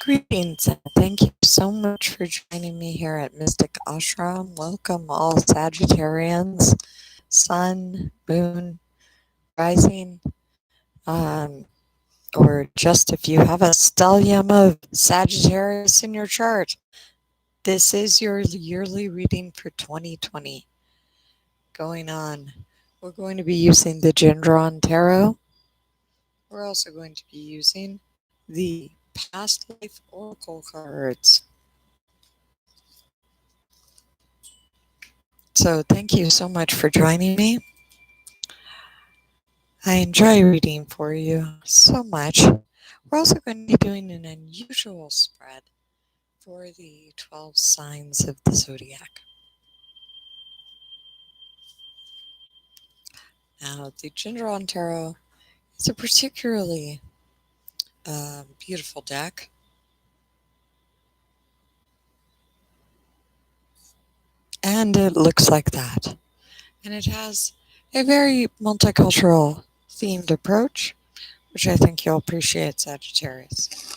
Greetings and thank you so much for joining me here at Mystic Ashram. Welcome, all Sagittarians, Sun, Moon, Rising, um, or just if you have a stellium of Sagittarius in your chart. This is your yearly reading for 2020 going on. We're going to be using the Gendron Tarot. We're also going to be using the Past Life Oracle cards. So, thank you so much for joining me. I enjoy reading for you so much. We're also going to be doing an unusual spread for the 12 signs of the zodiac. Now, the Gendron Tarot is a particularly beautiful deck. And it looks like that. And it has a very multicultural themed approach, which I think you'll appreciate, Sagittarius.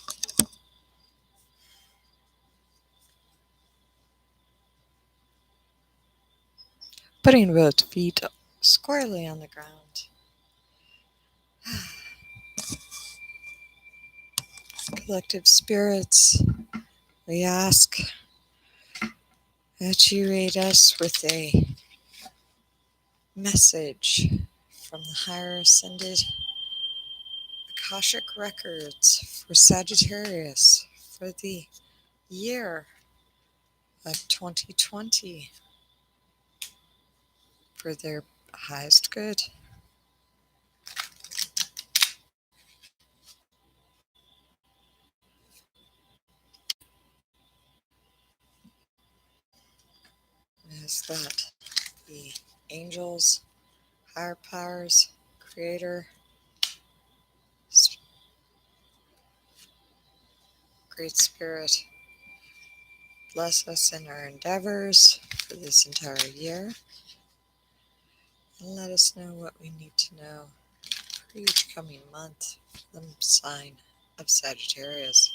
Putting both feet squarely on the ground. Collective spirits, we ask that you aid us with a message from the higher ascended Akashic records for Sagittarius for the year of 2020 for their highest good. Is that the angels, higher powers, creator, great spirit, bless us in our endeavors for this entire year, and let us know what we need to know for each coming month for the sign of Sagittarius.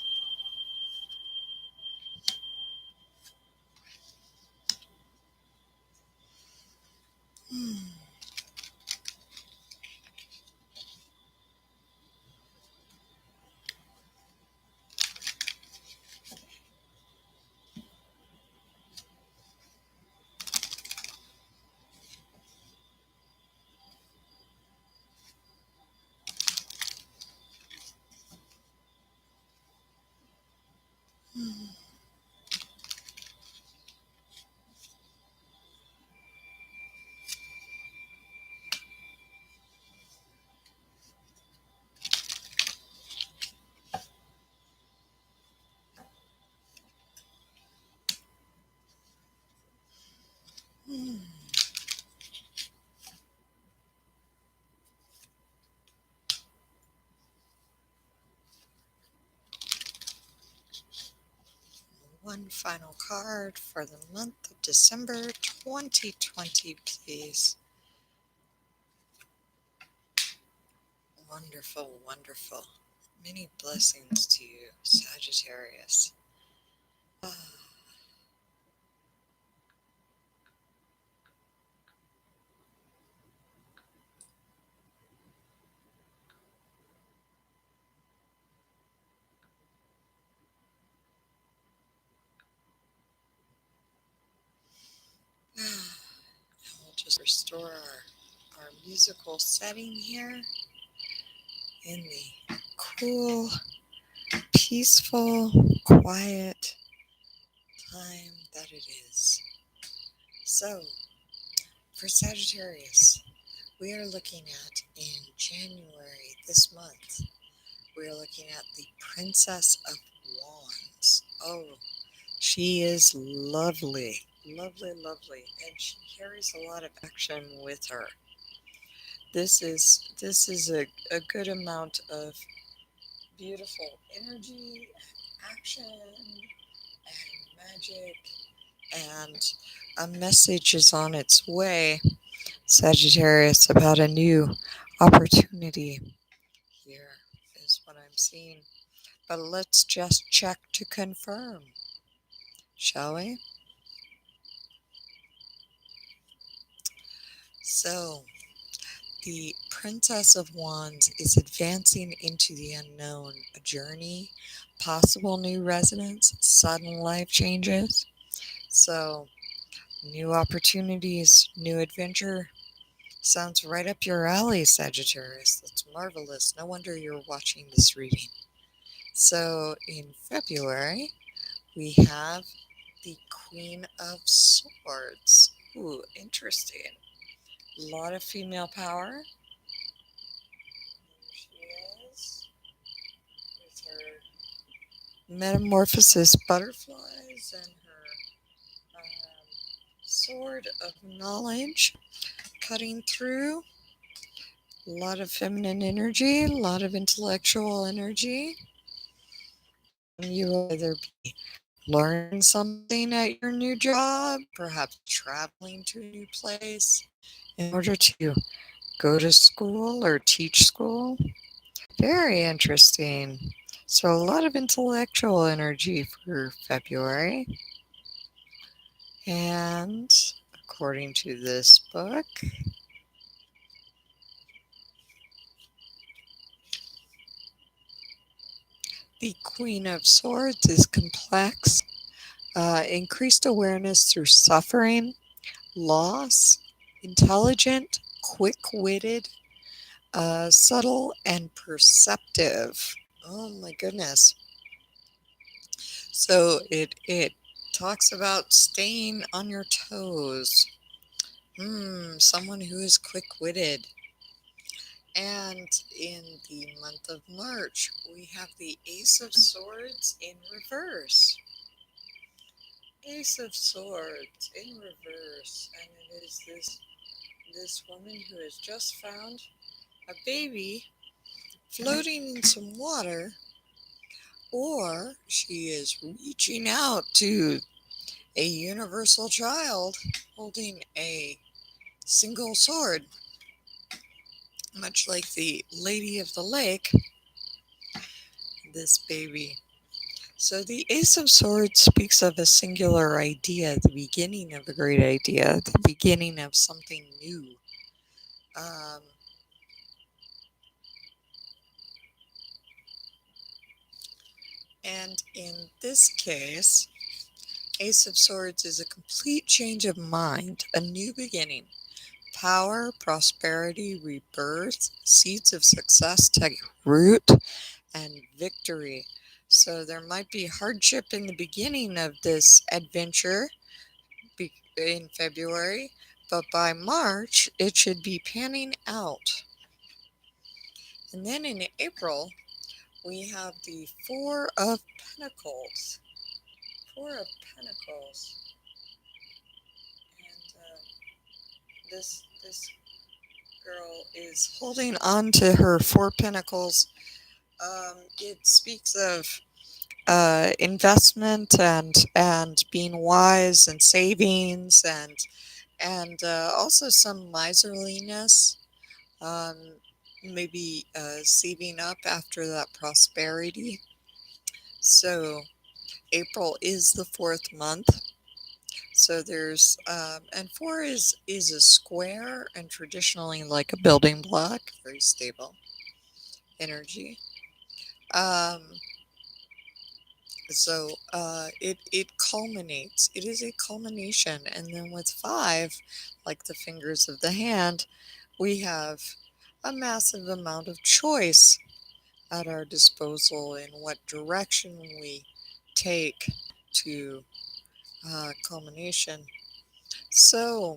One final card for the month of December 2020, please. Wonderful, wonderful. Many blessings to you, Sagittarius. We'll just restore our musical setting here in the cool, peaceful, quiet time that it is. So, for Sagittarius, we are looking at in January this month, we are looking at the Princess of Wands. Oh, she is lovely, lovely, lovely, and she carries a lot of action with her. This is a good amount of beautiful energy and action and magic, and a message is on its way, Sagittarius, about a new opportunity. Here is what I'm seeing. but let's just check to confirm, shall we? So, the Princess of Wands is advancing into the unknown, a journey, possible new residence, sudden life changes. So, new opportunities, new adventure. Sounds right up your alley, Sagittarius. That's marvelous. No wonder you're watching this reading. So, in February, we have the Queen of Swords. Ooh, interesting. A lot of female power. There she is with her metamorphosis butterflies and her sword of knowledge cutting through. A lot of feminine energy, a lot of intellectual energy. You will either be learning something at your new job, perhaps traveling to a new place in order to go to school or teach school. Very interesting. So, a lot of intellectual energy for February. And according to this book, the Queen of Swords is complex, increased awareness through suffering, loss, intelligent, quick-witted, subtle, and perceptive. Oh my goodness. So it talks about staying on your toes. Someone who is quick-witted. And in the month of March, we have the Ace of Swords in reverse. Ace of Swords in reverse. And it is this woman who has just found a baby floating in some water, or she is reaching out to a universal child holding a single sword, much like the Lady of the Lake, this baby. So the Ace of Swords speaks of a singular idea, the beginning of a great idea, the beginning of something new. Um, and in this case, Ace of Swords is a complete change of mind, a new beginning. Power, prosperity, rebirth, seeds of success take root, and victory. So there might be hardship in the beginning of this adventure in February, but by March it should be panning out. And then in April, we have the Four of Pentacles. Four of Pentacles. And this girl is holding on to her Four Pentacles. It speaks of investment and being wise and savings and also some miserliness, um, maybe saving up after that prosperity. So April is the fourth month. So there's and four is a square and traditionally like a building block, very stable energy. Um, it culminates. It is a culmination, and then with five, like the fingers of the hand, we have a massive amount of choice at our disposal in what direction we take to culmination. So,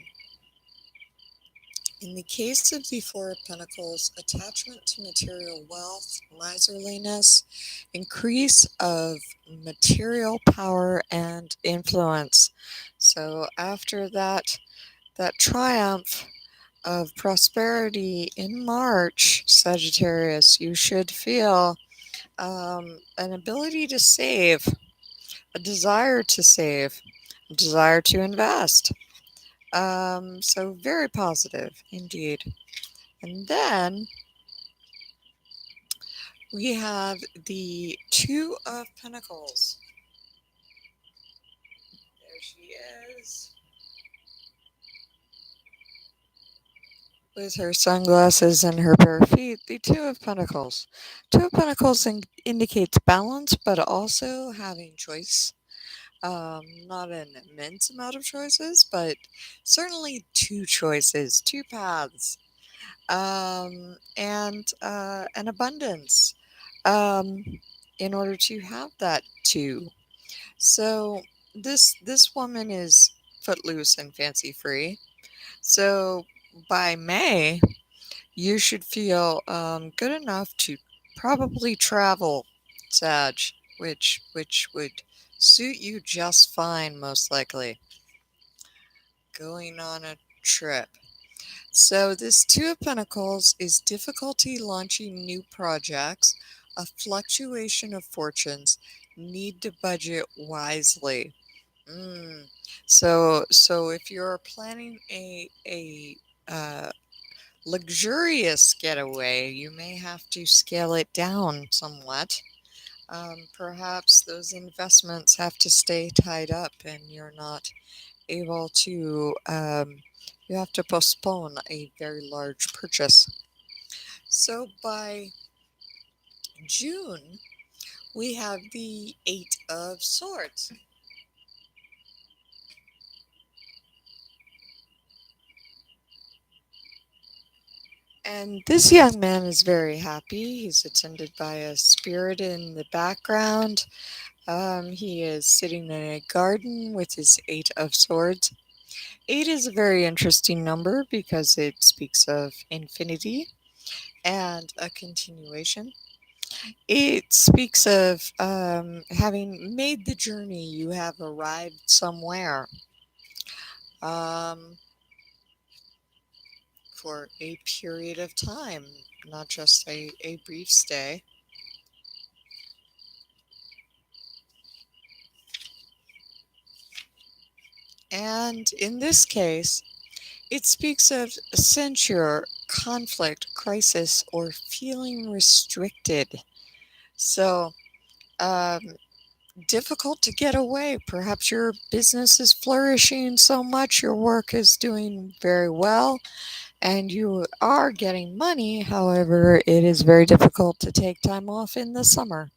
in the case of the Four of Pentacles, attachment to material wealth, miserliness, increase of material power and influence. So after that triumph of prosperity in March, Sagittarius, you should feel an ability to save, a desire to save, a desire to invest. So very positive indeed. And then we have the Two of Pentacles. There she is. With her sunglasses and her bare feet, the Two of Pentacles. Two of Pentacles indicates balance, but also having choice. Not an immense amount of choices, but certainly two choices, two paths, and an abundance um, in order to have that two. So this woman is footloose and fancy free. So by May, you should feel good enough to probably travel, Sag, which would suit you just fine, most likely. Going on a trip. So this Two of Pentacles is difficulty launching new projects, a fluctuation of fortunes, need to budget wisely. Mm. So if you're planning a luxurious getaway, you may have to scale it down somewhat. Perhaps those investments have to stay tied up and you're not able to, you have to postpone a very large purchase. So by June, we have the Eight of Swords. And this young man is very happy. He's attended by a spirit in the background. He is sitting in a garden with his Eight of Swords. Eight is a very interesting number because it speaks of infinity and a continuation. It speaks of having made the journey, you have arrived somewhere um, for a period of time, not just a brief stay. And in this case, it speaks of censure, conflict, crisis, or feeling restricted. So, um, difficult to get away. Perhaps your business is flourishing so much, your work is doing very well, and you are getting money. However, it is very difficult to take time off in the summer.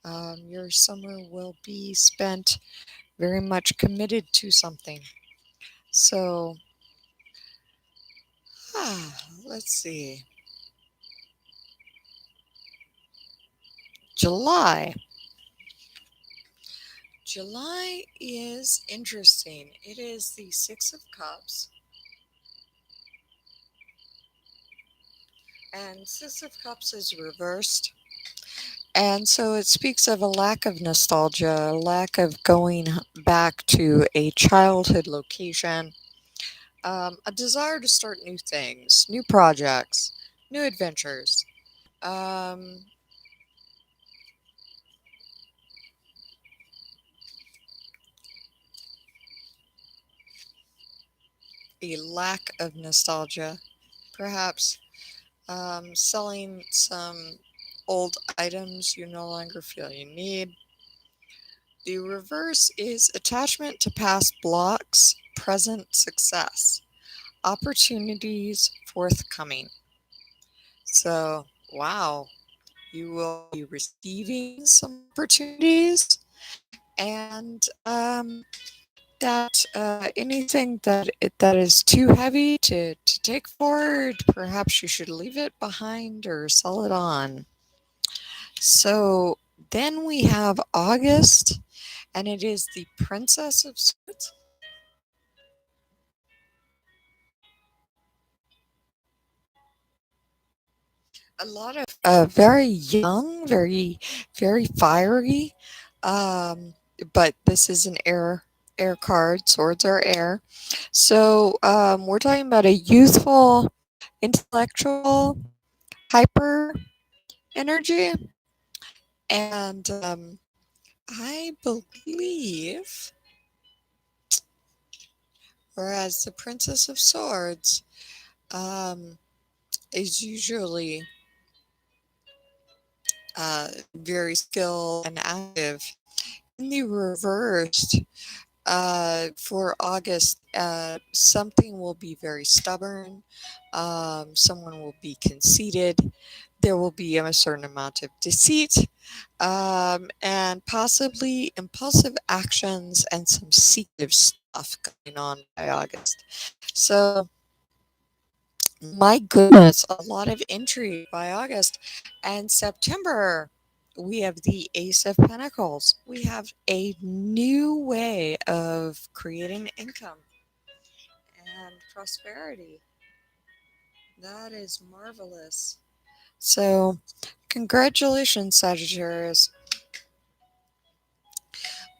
Your summer will be spent very much committed to something. So, let's see. July. July is interesting. It is the Six of Cups. And Six of Cups is reversed. And so it speaks of a lack of nostalgia, a lack of going back to a childhood location, a desire to start new things, new projects, new adventures. Um, a lack of nostalgia, perhaps selling some old items you no longer feel you need. The reverse is attachment to past blocks, present success, opportunities forthcoming. So, wow, you will be receiving some opportunities, and that anything that is too heavy to take forward, perhaps you should leave it behind or sell it on. So then we have August, and it is the Princess of Swords. A lot of very young, very fiery, um, but this is an air card. Swords are air, so we're talking about a youthful, intellectual, hyper energy, and I believe, whereas the Princess of Swords um, is usually very skilled and active. In the reversed, for August, something will be very stubborn. Someone will be conceited. There will be a certain amount of deceit, and possibly impulsive actions and some secretive stuff going on by August. So, my goodness, a lot of intrigue by August. And September, we have the Ace of Pentacles. We have a new way of creating income and prosperity. That is marvelous. So, congratulations, Sagittarius.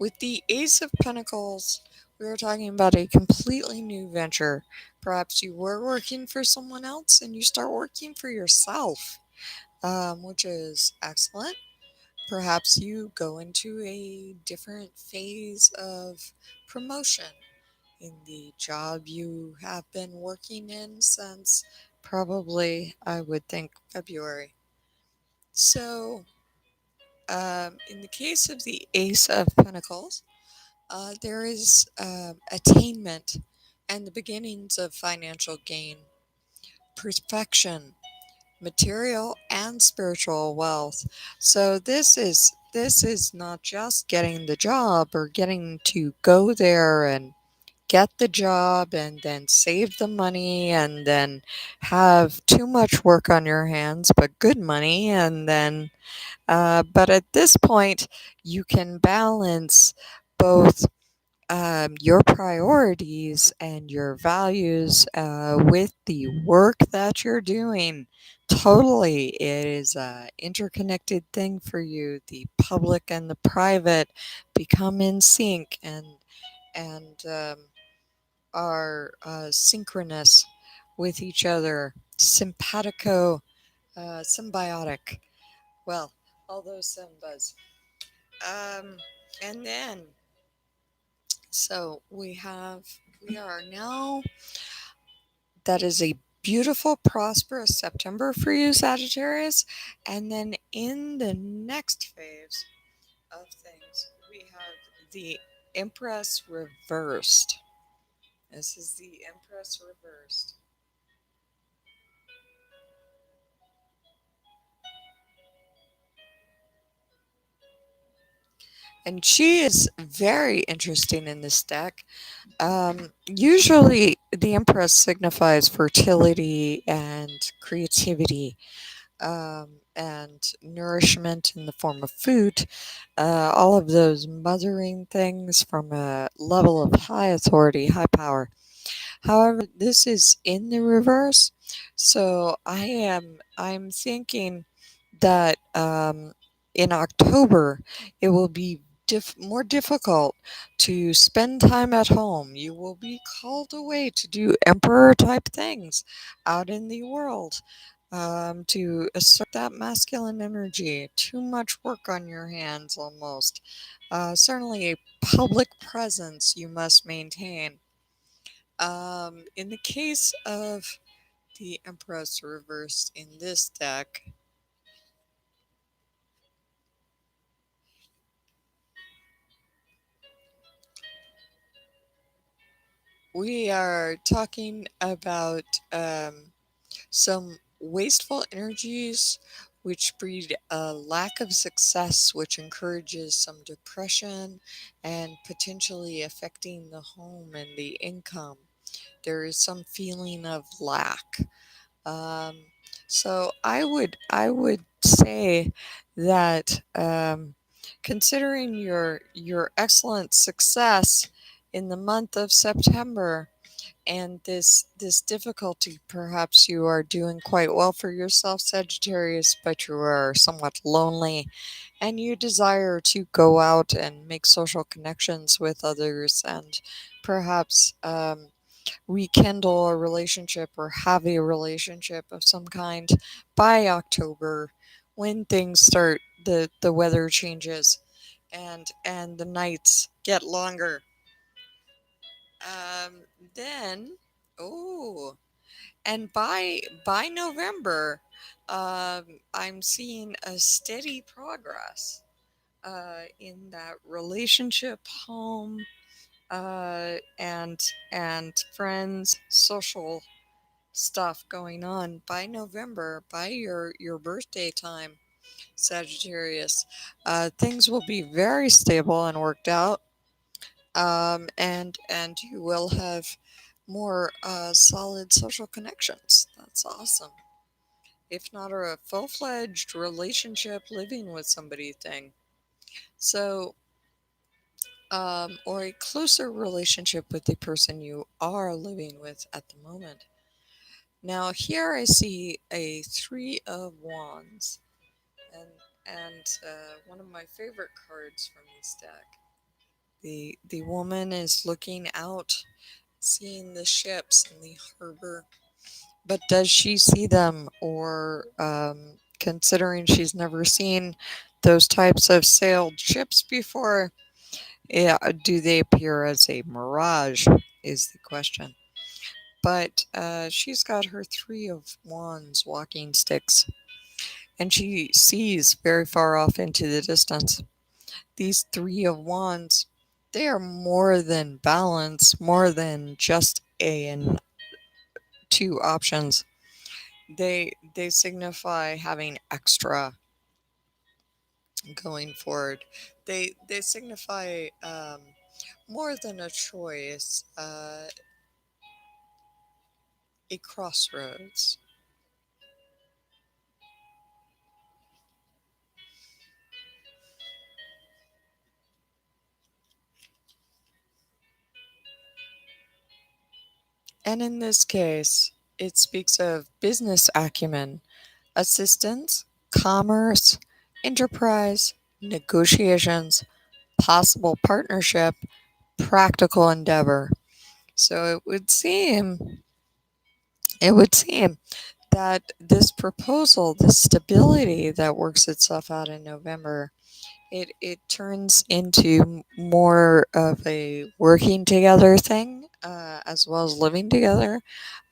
With the Ace of Pentacles, we are talking about a completely new venture. Perhaps you were working for someone else and you start working for yourself, which is excellent. Perhaps you go into a different phase of promotion in the job you have been working in since probably, I would think, February. So, in the case of the Ace of Pentacles, there is attainment and the beginnings of financial gain, perfection, material and spiritual wealth. So this is not just getting the job or getting to go there and get the job and then save the money and then have too much work on your hands but good money, and then but at this point you can balance both your priorities and your values with the work that you're doing. Totally, it is a interconnected thing for you. The public and the private become in sync and are synchronous with each other, simpatico, symbiotic. Well, all those symbols. Um, and then So we are now, that is a beautiful, prosperous September for you, Sagittarius. And then in the next phase of things, we have the Empress reversed. This is the Empress reversed. And she is very interesting in this deck. Usually, the Empress signifies fertility and creativity, and nourishment in the form of food, all of those mothering things from a level of high authority, high power. However, this is in the reverse, so I'm thinking that in October it will be more difficult to spend time at home. You will be called away to do emperor type things out in the world, to assert that masculine energy. Too much work on your hands, almost. Certainly, a public presence you must maintain. In the case of the Empress reversed in this deck, we are talking about some wasteful energies which breed a lack of success, which encourages some depression and potentially affecting the home and the income. There is some feeling of lack. Um, so I would say that, considering your excellent success in the month of September and this difficulty, perhaps you are doing quite well for yourself, Sagittarius, but you are somewhat lonely and you desire to go out and make social connections with others and perhaps rekindle a relationship or have a relationship of some kind by October, when things start, the weather changes and the nights get longer. Then, oh, and by November, I'm seeing a steady progress in that relationship, home, and friends, social stuff going on by November, by your birthday time, Sagittarius. Things will be very stable and worked out, and you will have more solid social connections. That's awesome. If not a full-fledged relationship, living with somebody thing. So, or a closer relationship with the person you are living with at the moment. Now here I see a Three of Wands, and one of my favorite cards from this deck. The woman is looking out, seeing the ships in the harbor, but does she see them, or considering she's never seen those types of sailed ships before, yeah, do they appear as a mirage? Is the question. But she's got her Three of Wands walking sticks, and she sees very far off into the distance. These Three of Wands, they are more than balance, more than just a and two options. They signify having extra going forward. They signify more than a choice, a crossroads. And in this case, it speaks of business acumen, assistance, commerce, enterprise, negotiations, possible partnership, practical endeavor. So it would seem that this proposal, the stability that works itself out in November, it turns into more of a working together thing, as well as living together,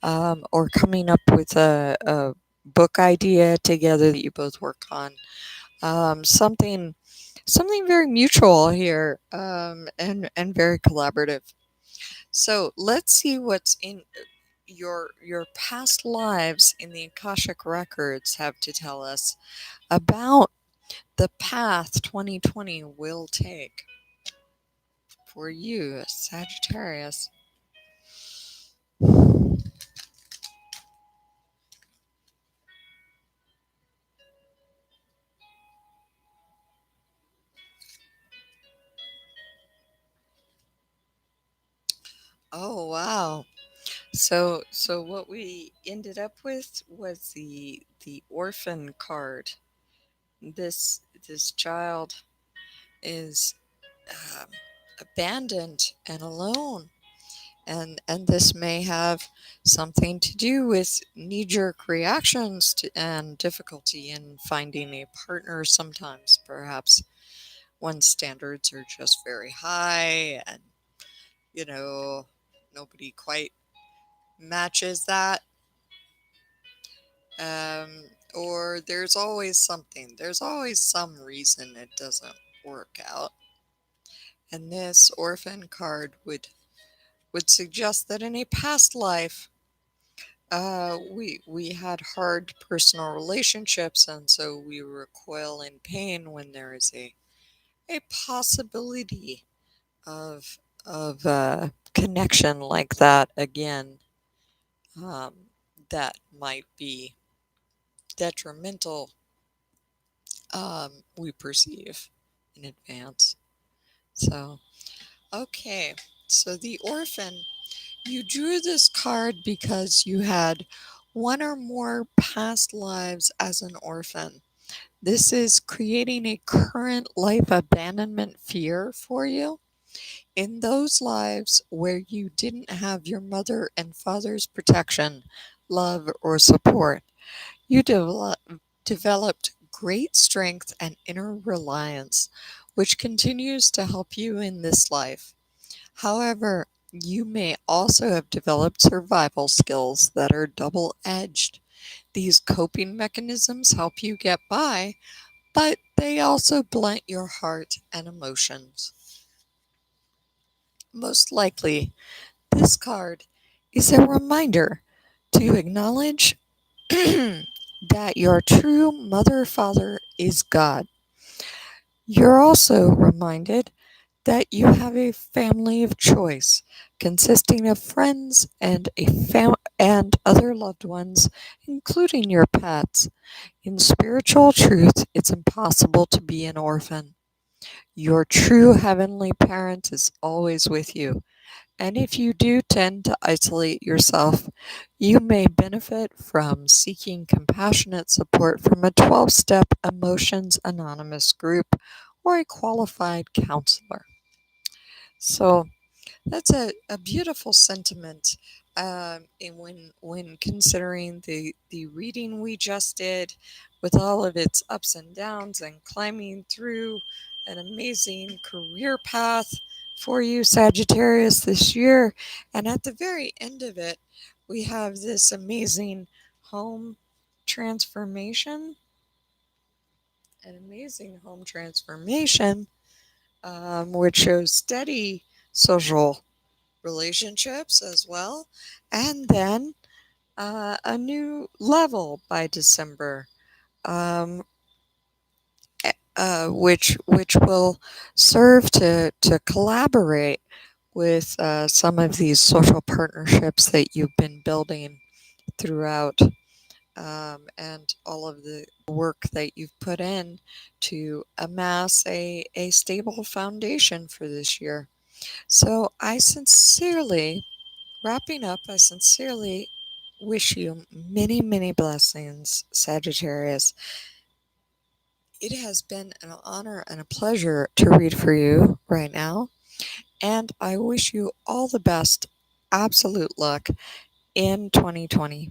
or coming up with a book idea together that you both work on. Something very mutual here, and very collaborative. So let's see what's in your past lives in the Akashic records have to tell us about the path 2020 will take for you, Sagittarius. Oh wow. So what we ended up with was the orphan card. This child is um, abandoned and alone, and this may have something to do with knee-jerk reactions and difficulty in finding a partner. Sometimes perhaps one's standards are just very high, and you know nobody quite matches that. Or there's always some reason it doesn't work out. And this orphan card would suggest that in a past life, we had hard personal relationships, and so we recoil in pain when there is a possibility of connection like that again, um, that might be detrimental, we perceive in advance. So, okay. So the orphan, you drew this card because you had one or more past lives as an orphan. This is creating a current life abandonment fear for you. In those lives where you didn't have your mother and father's protection, love, or support, you developed great strength and inner reliance, which continues to help you in this life. However, you may also have developed survival skills that are double edged. These coping mechanisms help you get by, but they also blunt your heart and emotions. Most likely, this card is a reminder to acknowledge that your true mother or father is God. You're also reminded that you have a family of choice consisting of friends and and other loved ones, including your pets. In spiritual truth, it's impossible to be an orphan. Your true heavenly parent is always with you. And if you do tend to isolate yourself, you may benefit from seeking compassionate support from a 12-step Emotions Anonymous group or a qualified counselor. So, that's a beautiful sentiment. And when considering the reading we just did, with all of its ups and downs and climbing through an amazing career path for you, Sagittarius, this year, and at the very end of it, we have this amazing home transformation, an amazing home transformation, which shows steady social relationships as well, and then a new level by December, um, which will serve to collaborate with some of these social partnerships that you've been building throughout, and all of the work that you've put in to amass a stable foundation for this year. So wrapping up, I sincerely wish you many, many blessings, Sagittarius. It has been an honor and a pleasure to read for you right now, and I wish you all the best, absolute luck in 2020.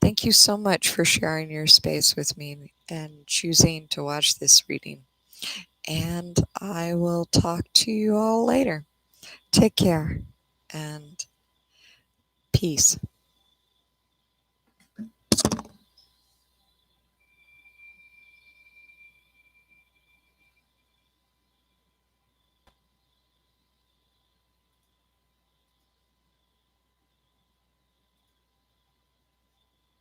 Thank you so much for sharing your space with me and choosing to watch this reading. And I will talk to you all later. Take care and peace.